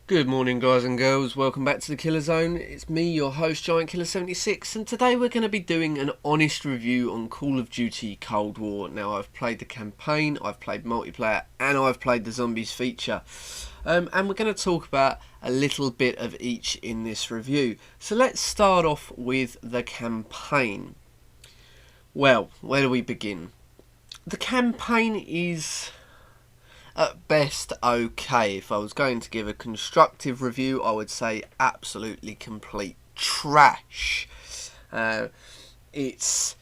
Good morning, guys and girls. Welcome back to the Killer Zone. It's me, your host, Giant Killer 76, and today we're going to be doing an honest review on Call of Duty Cold War. Now, I've played the campaign, I've played multiplayer, and I've played the zombies feature. And we're going to talk about a little bit of each in this review. So let's start off with the campaign. Well, where do we begin? The campaign is at best okay. If I was going to give a constructive review, I would say absolutely complete trash. It's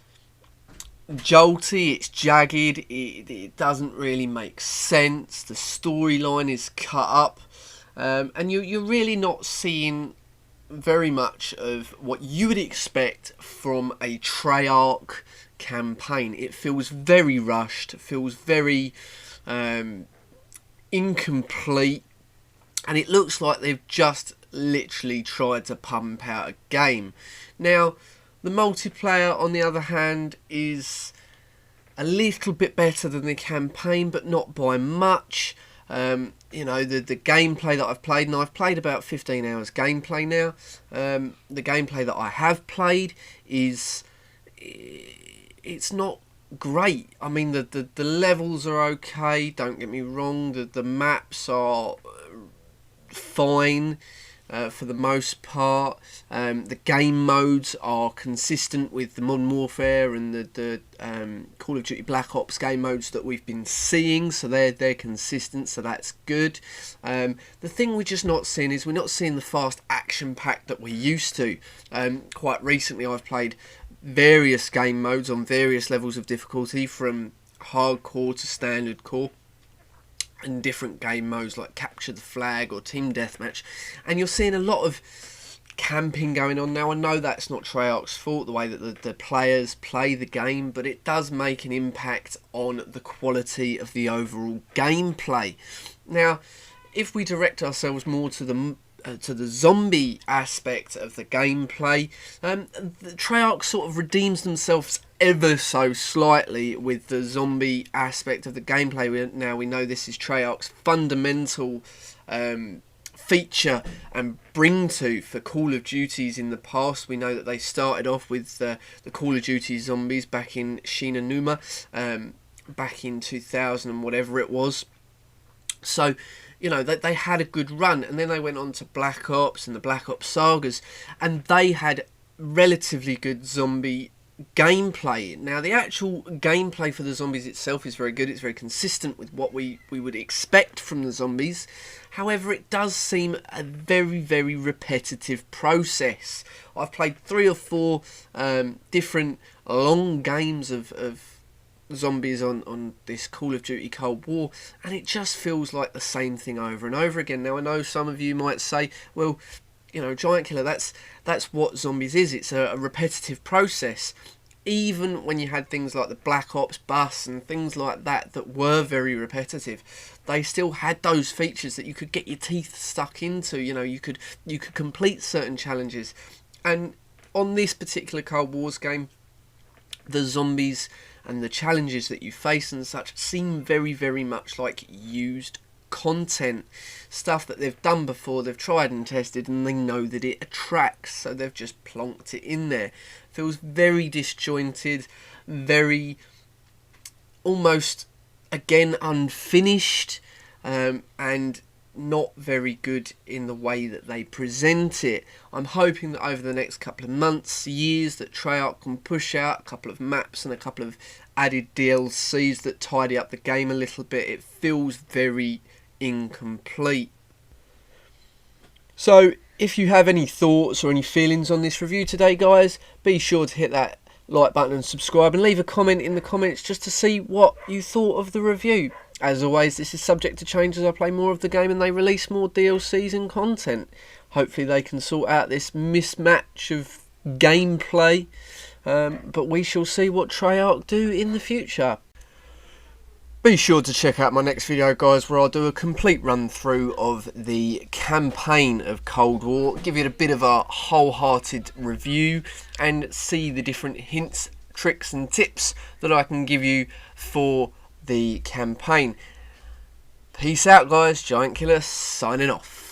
jolty, it's jagged, it doesn't really make sense, the storyline is cut up, and you're really not seeing very much of what you would expect from a Treyarch campaign. It feels very rushed, feels very incomplete, and it looks like they've just literally tried to pump out a game. Now, the multiplayer, on the other hand, is a little bit better than the campaign, but not by much. You know, the gameplay that I've played, and I've played about 15 hours gameplay now. The gameplay that I have played it's not great. I mean, the levels are okay, don't get me wrong. The maps are fine for the most part. The game modes are consistent with the Modern Warfare and the Call of Duty Black Ops game modes that we've been seeing, so they're consistent, so that's good. The thing we're just not seeing is we're not seeing the fast action pack that we're used to. Quite recently I've played various game modes on various levels of difficulty, from hardcore to standard core, and different game modes like capture the flag or team deathmatch, and you're seeing a lot of camping going on. Now, I know that's not Treyarch's fault, the way that the players play the game, but it does make an impact on the quality of the overall gameplay. Now, if we direct ourselves more to the zombie aspect of the gameplay, the Treyarch sort of redeems themselves ever so slightly with the zombie aspect of the gameplay. Now we know this is Treyarch's fundamental feature and bring to for Call of Duties in the past. We know that they started off with the Call of Duty zombies back in Shinanuma, back in 2000 and whatever it was. So, you know, they had a good run, and then they went on to Black Ops and the Black Ops sagas, and they had relatively good zombie gameplay. Now, the actual gameplay for the zombies itself is very good. It's very consistent with what we would expect from the zombies. However, it does seem a very, very repetitive process. I've played 3 or 4 different long games of zombies on this Call of Duty Cold War, and it just feels like the same thing over and over again. Now, I know some of you might say, well, you know, Giant Killer, that's what zombies is. It's a repetitive process. Even when you had things like the Black Ops bus and things like that that were very repetitive, they still had those features that you could get your teeth stuck into. You know, you could complete certain challenges. And on this particular Cold Wars game, the zombies and the challenges that you face and such seem very, very much like used content, stuff that they've done before, they've tried and tested, and they know that it attracts, so they've just plonked it in there. Feels very disjointed, very almost, again, unfinished, and not very good in the way that they present it. I'm hoping that over the next couple of months, years, that Treyarch can push out a couple of maps and a couple of added DLCs that tidy up the game a little bit. It feels very incomplete. So, if you have any thoughts or any feelings on this review today, guys, be sure to hit that like button and subscribe, and leave a comment in the comments just to see what you thought of the review. As always, this is subject to change as I play more of the game and they release more DLCs and content. Hopefully they can sort out this mismatch of gameplay, but we shall see what Treyarch do in the future. Be sure to check out my next video, guys, where I'll do a complete run through of the campaign of Cold War, give it a bit of a wholehearted review, and see the different hints, tricks and tips that I can give you for the campaign. Peace out, guys. Giant Killer signing off.